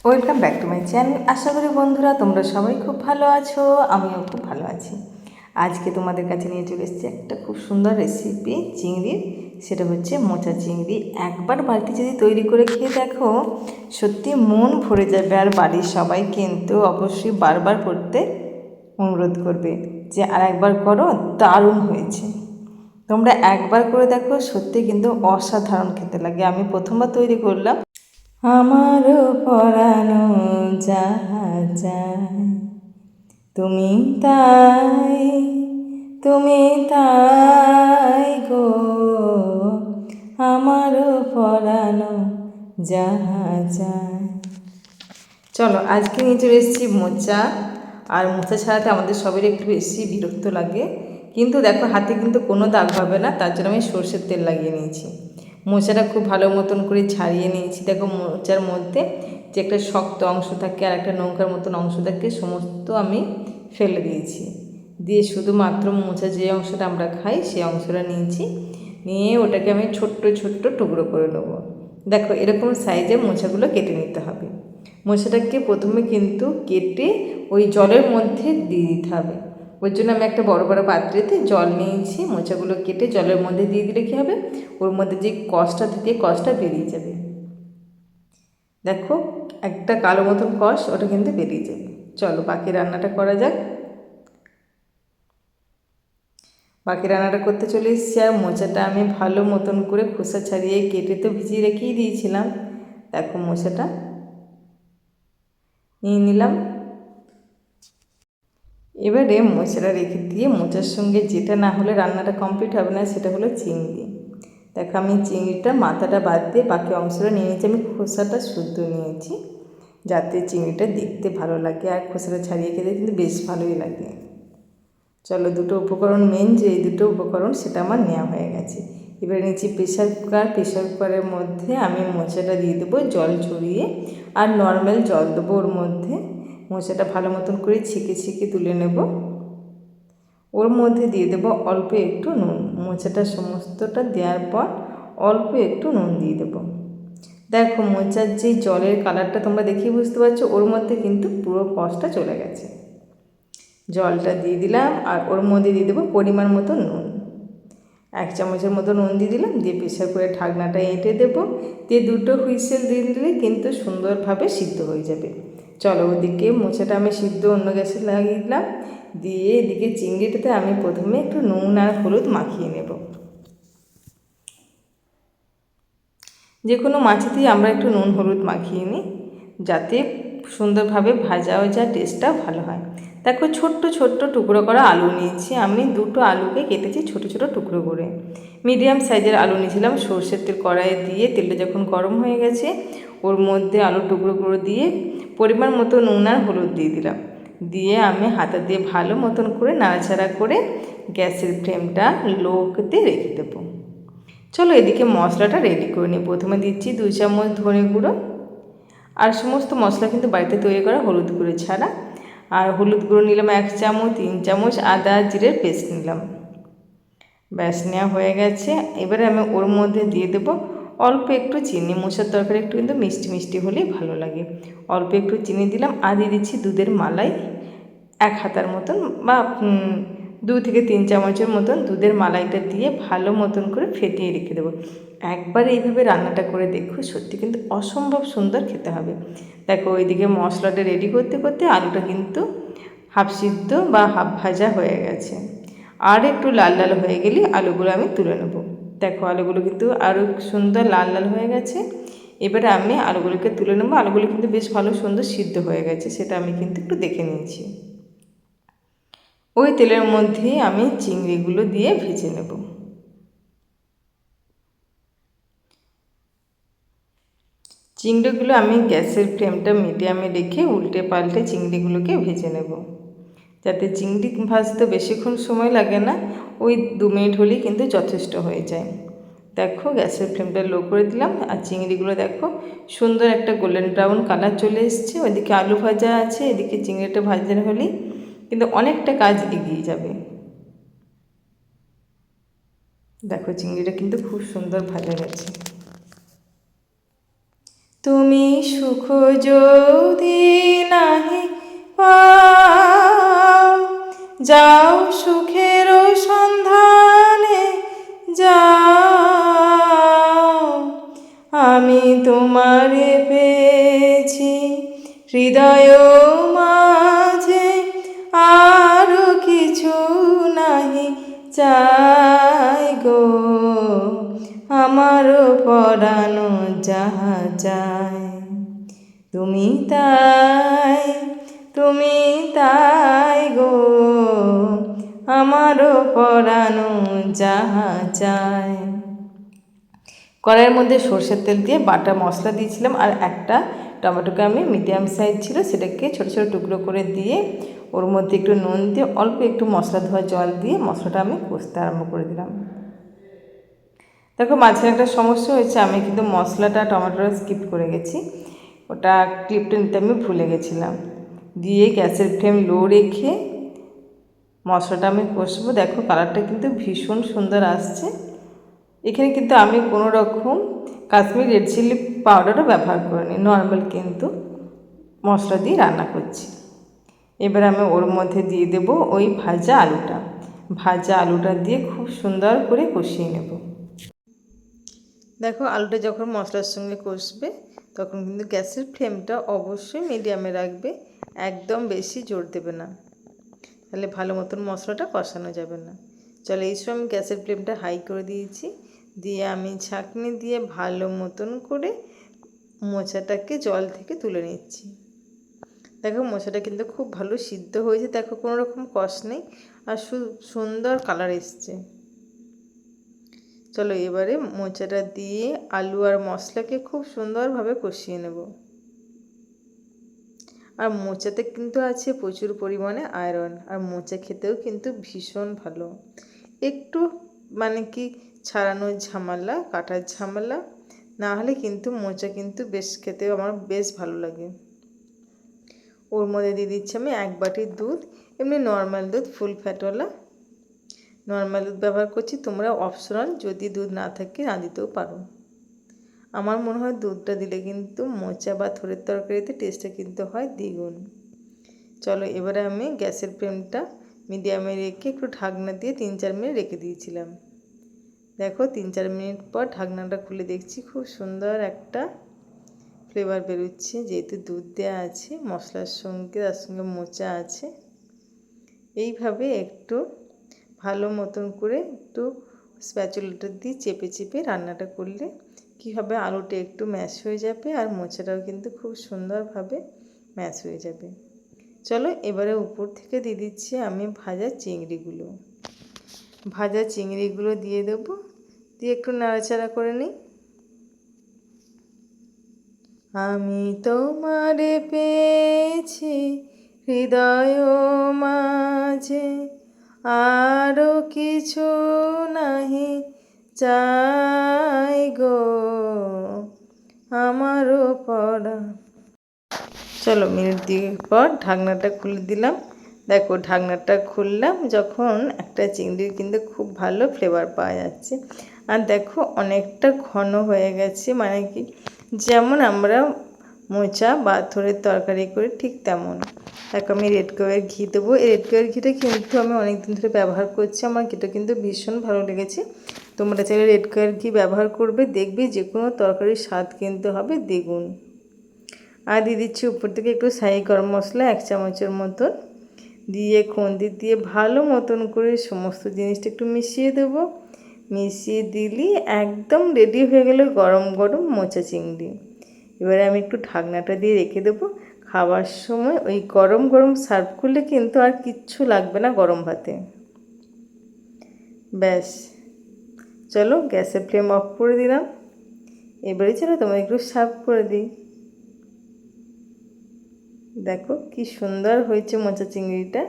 Welcome back to my channel. আশা করি বন্ধুরা তোমরা সবাই খুব ভালো আছো, আমিও খুব ভালো আছি। আজকে তোমাদের কাছে নিয়ে চলে এসেছি একটা খুব সুন্দর রেসিপি চিংড়ির। সেটা হচ্ছে মোচা চিংড়ি। একবার বাড়িতে যদি তৈরি করে খেয়ে দেখো, সত্যি মন ভরে যাবে। আর বাড়ির সবাই কিন্তু অবশ্যই বারবার করতে অনুরোধ করবে যে আর একবার করো, দারুণ হয়েছে। তোমরা একবার করে দেখো, সত্যি কিন্তু অসাধারণ খেতে লাগে। আমি প্রথমবার তৈরি করলাম। আমারও পরানো যাহা যায়, তুমি তাই, তুমি তাই গো, আমারও পরানো যাহা যায়। চলো আজকে নিয়ে চলে এসেছি মোচা। আর মোচা ছাড়াতে আমাদের সবারই একটু বেশি বিরক্ত লাগে, কিন্তু দেখো হাতে কিন্তু কোনো দাগ হবে না, তার জন্য আমি সর্ষের তেল লাগিয়ে নিয়েছি। মোচাটা খুব ভালো মতন করে ছাড়িয়ে নিয়েছি। দেখো মোচার মধ্যে যে একটা শক্ত অংশ থাকে আর একটা নৌকার মতন অংশ থাকে, সমস্ত আমি ফেলে দিয়েছি। দিয়ে শুধুমাত্র মোচা যে অংশটা আমরা খাই সেই অংশটা নিয়েছি। নিয়ে ওটাকে আমি ছোট্ট ছোট্ট টুকরো করে নেবো। দেখো এরকম সাইজে মোচাগুলো কেটে নিতে হবে। মোচাটাকে প্রথমে কিন্তু কেটে ওই জলের মধ্যে দিয়ে দিতে হবে। ওর জন্য আমি একটা বড় বড় পাত্রেতে জল নিয়েছি। মোচাগুলো কেটে জলের মধ্যে দিয়ে দিলে কী হবে, ওর মধ্যে যে কষটা থাকে কষটা বেরিয়ে যাবে। দেখো একটা কালো মতন কষ, ওটা কিন্তু বেরিয়ে যাবে। চলো বাকি রান্নাটা করা যাক। বাকি রান্নাটা করতে চলে এসেছি। আর মোচাটা আমি ভালো মতন করে খোসা ছাড়িয়ে কেটে তো ভিজিয়ে রেখেই দিয়েছিলাম। দেখো মোচাটা নিয়ে নিলাম। এবারে মোচাটা রেখে দিয়ে মোচার সঙ্গে যেটা না হলে রান্নাটা কমপ্লিট হবে না, সেটা হলো চিংড়ি। দেখো আমি চিংড়িটা মাথাটা বাদ দিয়ে বাকি অংশটা নিয়ে নিয়েছি। আমি খোসাটা শুদ্ধ নিয়েছি যাতে চিংড়িটা দেখতে ভালো লাগে, আর খোসাটা ছাড়িয়ে খেতে কিন্তু বেশ ভালোই লাগে। চলো দুটো উপকরণ, মেন যে এই দুটো উপকরণ সেটা আমার নেওয়া হয়ে গেছে। এবারে নিচ্ছি প্রেশার কুকার। প্রেশার কুকারের মধ্যে আমি মোচাটা দিয়ে দেবো জল ঝরিয়ে, আর নর্মাল জল দেবো ওর মধ্যে। মোচাটা ভালো মতন করে ছেঁকে ছেঁকে তুলে নেব। ওর মধ্যে দিয়ে দেবো অল্প একটু নুন। মোচাটা সমস্তটা দেওয়ার পর অল্প একটু নুন দিয়ে দেবো। দেখো মোচার যে জলের কালারটা তোমরা দেখেই বুঝতে পারছো, ওর মধ্যে কিন্তু পুরো কষটা চলে গেছে। জলটা দিয়ে দিলাম আর ওর মধ্যে দিয়ে দেবো পরিমাণ মতো নুন। 1 চামচের মতো নুন দিয়ে দিলাম। দিয়ে প্রেশার করে ঢাকনাটা এঁটে দেবো। দিয়ে দুটো হুইসেল দিয়ে দিলে কিন্তু সুন্দরভাবে সিদ্ধ হয়ে যাবে। চলো ওদিকে মোচাটা আমি সিদ্ধ অন্য গ্যাসে লাগিয়ে দিলাম। দিয়ে এদিকে চিংড়িটাতে আমি প্রথমে একটু নুন আর হলুদ মাখিয়ে নেব। যে কোনো মাছেতেই আমরা একটু নুন হলুদ মাখিয়ে নিই, যাতে সুন্দরভাবে ভাজা হয়ে যায়, টেস্টটাও ভালো হয়। দেখো ছোট্ট ছোট্ট টুকরো করা আলু নিয়েছি আমি। দুটো আলুকে কেটেছি ছোট ছোট টুকরো করে। মিডিয়াম সাইজের আলু নিয়েছিলাম। সর্ষের তেল কড়াইয়ে দিয়ে তেলটা যখন গরম হয়ে গেছে, ওর মধ্যে আলুর টুকরোগুলো দিয়ে পরিমাণ মতো নুন আর হলুদ দিয়ে দিলাম। দিয়ে আমি হাতা দিয়ে ভালো মতন করে নাড়াচাড়া করে গ্যাসের ফ্লেমটা লোতে রেখে দেবো। চলো এদিকে মশলাটা রেডি করে নিই। প্রথমে দিচ্ছি 2 চামচ ধনে গুঁড়ো। আর সমস্ত মশলা কিন্তু বাড়িতে তৈরি করা, হলুদ গুঁড়ো ছাড়া। আর হলুদ গুঁড়ো নিলাম 1 চামচ। 3 চামচ আদা জিরের পেস্ট নিলাম। ব্যাস নেওয়া হয়ে গেছে। এবারে আমি ওর মধ্যে দিয়ে দেবো অল্প একটু চিনি। মোচার তরকারি একটু কিন্তু মিষ্টি মিষ্টি হলেই ভালো লাগে। অল্প একটু চিনি দিলাম। আর দিয়ে দিচ্ছি দুধের মালাই 1 হাতার মতন, বা 2 থেকে 3 চামচের মতন দুধের মালাইটা দিয়ে ভালো মতন করে ফেটিয়ে রেখে দেবো। একবার এইভাবে রান্নাটা করে দেখো, সত্যি কিন্তু অসম্ভব সুন্দর খেতে হবে। দেখো ওইদিকে মশলাটা রেডি করতে করতে আলুটা কিন্তু হাফ সিদ্ধ বা হাফ ভাজা হয়ে গেছে। আর একটু লাল লাল হয়ে গেলে আলুগুলো আমি তুলে নেব। দেখো আলুগুলো কিন্তু আরও সুন্দর লাল লাল হয়ে গেছে। এবারে আমি আলুগুলোকে তুলে নেবো। আলুগুলো কিন্তু বেশ ভালো সুন্দর সিদ্ধ হয়ে গেছে, সেটা আমি কিন্তু একটু দেখে নিয়েছি। ওই তেলের মধ্যেই আমি চিংড়িগুলো দিয়ে ভেজে নেব। চিংড়িগুলো আমি গ্যাসের ফ্লেমটা মিডিয়ামে রেখে উল্টে পাল্টে চিংড়িগুলোকে ভেজে নেব, যাতে চিংড়ি ভাজতে বেশিক্ষণ সময় লাগে না। ওই 2 মিনিট হলেই কিন্তু যথেষ্ট হয়ে যায়। দেখো গ্যাসের ফ্লেমটা লো করে দিলাম। আর চিংড়িগুলো দেখো সুন্দর একটা গোল্ডেন ব্রাউন কালার চলে এসছে। ওইদিকে আলু ভাজা আছে, এদিকে চিংড়িটা ভাজা হলেই কিন্তু অনেকটা কাজ এগিয়ে যাবে। দেখো চিংড়িটা কিন্তু খুব সুন্দর ভাজা গেছে। তুমি সুখ যদি নাহি পাও, যাও সুখের সন্ধানে যাও। আমি তোমারে পেয়েছি হৃদয় মাঝে, আরো কিছু নাহি চাই গো, আমারও পরানো যাহা চাই। তুমি তাই গো, আমারও পরানো যাহা চাই। কড়াইয়ের মধ্যে সরষের তেল দিয়ে বাটা মশলা দিয়েছিলাম, আর একটা টমেটোকে আমি মিডিয়াম সাইজ ছিল সেটাকে ছোটো ছোটো টুকরো করে দিয়ে ওর মধ্যে একটু নুন দিয়ে অল্প একটু মশলা ধোয়া জল দিয়ে মশলাটা আমি কষতে আরম্ভ করে দিলাম। দেখো মাঝে একটা সমস্যা হয়েছে, আমি কিন্তু মশলাটা টমেটোটা স্কিপ করে গেছি, ওটা ক্লিপটা নিতে আমি ভুলে গেছিলাম। দিয়ে গ্যাসের ফ্লেম লো রেখে মশলাটা আমি কষবো। দেখো কালারটা কিন্তু ভীষণ সুন্দর আসছে। এখানে কিন্তু আমি কোনো রকম কাশ্মীরি রেড চিলি পাউডারও ব্যবহার করিনি, নর্মাল কিন্তু মশলা দিয়ে রান্না করছি। এবার আমি ওর মধ্যে দিয়ে দেব ওই ভাজা আলুটা দিয়ে খুব সুন্দর করে কষিয়ে নেব। দেখো আলুটা যখন মশলার সঙ্গে কষবে তখন কিন্তু গ্যাসের ফ্লেমটা অবশ্যই মিডিয়ামে রাখবে, একদম বেশি জোর দেবে না, তাহলে ভালো মতন মশলাটা কষানো যাবে না। চলো এই সময় আমি গ্যাসের ফ্লেমটা হাই করে দিয়েছি, দিয়ে আমি ছাঁকনি দিয়ে ভালো মতন করে মোচাটাকে জল থেকে তুলে নিচ্ছি। দেখো মোচাটা কিন্তু খুব ভালো সিদ্ধ হয়েছে, দেখো কোনো রকম কষ নেই আর সুন্দর কালার এসছে। চলো এবারে মোচাটা দিয়ে আলু আর মশলাকে খুব সুন্দরভাবে কষিয়ে নেব। আর মোচাতে কিন্তু আছে প্রচুর পরিমাণে আয়রন, আর মোচা খেতেও কিন্তু ভীষণ ভালো। একটু মানে কি ছাড়ানোর ঝামেলা, কাটার ঝামেলা না হলে কিন্তু মোচা কিন্তু বেশ খেতেও আমার বেশ ভালো লাগে। ওর মধ্যে দিয়ে দিচ্ছি আমি 1 বাটি দুধ, এমনি নর্মাল দুধ, ফুল ফ্যাটওয়ালা নর্মাল দুধ ব্যবহার করছি। তোমরা অপশনাল, যদি দুধ না থাকে না দিতেও পারো। আমার মনে হয় দুধটা দিলে কিন্তু মোচা বা থোড়ের তরকারিতে টেস্টটা কিন্তু হয় দ্বিগুণ। চলো এবারে আমি গ্যাসের ফ্লেমটা মিডিয়ামে রেখে একটু ঢাকনা দিয়ে 3-4 মিনিট রেখে দিয়েছিলাম। দেখো 3-4 মিনিট পর ঢাকনাটা খুলে দেখছি খুব সুন্দর একটা ফ্লেভার বেরোচ্ছে, যেহেতু দুধ দেওয়া আছে মশলার সঙ্গে, তার সঙ্গে মোচা আছে। এইভাবে একটু ভালো মতন করে একটু স্প্যাচুলাটা দিয়ে চেপে চেপে রান্নাটা করলে কী হবে, আলুটা একটু ম্যাশ হয়ে যাবে আর মোচাটাও কিন্তু খুব সুন্দরভাবে ম্যাশ হয়ে যাবে। চলো এবারে উপর থেকে দিয়ে দিচ্ছি আমি ভাজা চিংড়িগুলো দিয়ে দেবো, দিয়ে একটু নাড়াচাড়া করে নিই। আমি তোমারে পেয়েছি হৃদয় মাঝে, আরো কিছু নাহি চাই গো, আমারও পড়া। চলো মিনিট 2 পর ঢাকনাটা খুলে দিলাম। দেখো ঢাকনাটা খুললাম যখন, একটা চিংড়ির কিন্তু খুব ভালো ফ্লেভার পাওয়া যাচ্ছে। আর দেখো অনেকটা ঘন হয়ে গেছে, মানে কি যেমন আমরা মোচা বা থোড়ের তরকারি করি ঠিক তেমন। দেখো আমি রেড কালারের ঘি দেবো। এই রেড কালারের ঘিটা কিন্তু আমি অনেক দিন ধরে ব্যবহার করছি, আমার ঘিটা কিন্তু ভীষণ ভালো লেগেছে। তোমরা চাইলে রেড কালারের ঘি ব্যবহার করবে, দেখবে যে কোনো তরকারির স্বাদ কিন্তু হবে দ্বিগুণ। আর দিয়ে দিচ্ছি উপর থেকে একটু শাহি গরম মশলা 1 চামচের মতন, দিয়ে খুন্তি দিয়ে ভালো মতন করে সমস্ত জিনিসটা একটু মিশিয়ে দেব। মিশিয়ে দিলে একদম রেডি হয়ে গেল গরম গরম মোচা চিংড়ি। এবারে আমি একটু ঢাকনাটা দিয়ে রেখে দেবো। খাবার সময় ওই গরম গরম সার্ভ করলে কিন্তু আর কিচ্ছু লাগবে না গরম ভাতে। ব্যাস, চলো গ্যাসের ফ্লেম অফ করে দিলাম। এবারে চলো তোমায় একটু সার্ভ করে দিই। দেখো কি সুন্দর হয়েছে মোচা চিংড়িটা।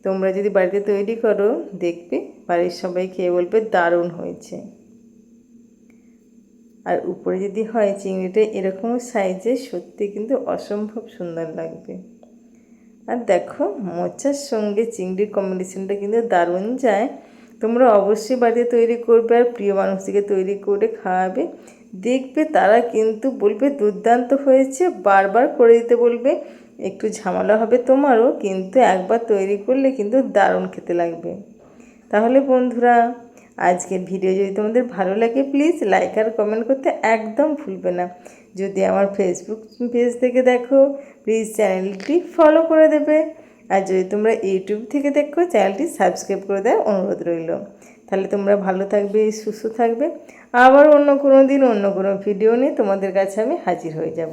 তোমরা যদি বাড়িতে তৈরি করো দেখবে বাড়ির সবাই খেয়ে বলবে দারুণ হয়েছে। আর উপরে যদি হয় চিংড়িটা এরকম সাইজে, সত্যি কিন্তু অসম্ভব সুন্দর লাগবে। আর দেখো মোচার সঙ্গে চিংড়ির কম্বিনেশনটা কিন্তু দারুণ যায়। তোমরা অবশ্যই বাড়িতে তৈরি করবে আর প্রিয় মানুষটিকে তৈরি করে খাওয়াবে, দেখবে তারা কিন্তু বলবে দুর্দান্ত হয়েছে, বারবার করে দিতে বলবে। একটু ঝামেলা হবে তোমারও, কিন্তু একবার তৈরি করলে কিন্তু দারুণ খেতে লাগবে। তাহলে বন্ধুরা, আজকের ভিডিও যদি তোমাদের ভালো লাগে প্লিজ লাইক আর কমেন্ট করতে একদম ভুলবে না। যদি আমার ফেসবুক পেজ থেকে দেখো প্লিজ চ্যানেলটি ফলো করে দেবে। আর যদি তোমরা ইউটিউব থেকে দেখো চ্যানেলটি সাবস্ক্রাইব করে দেওয়ার অনুরোধ রইল। তাহলে তোমরা ভালো থাকবে, সুস্থ থাকবে। আবার অন্য কোনো দিন অন্য কোনো ভিডিও নিয়ে তোমাদের কাছে আমি হাজির হয়ে যাব।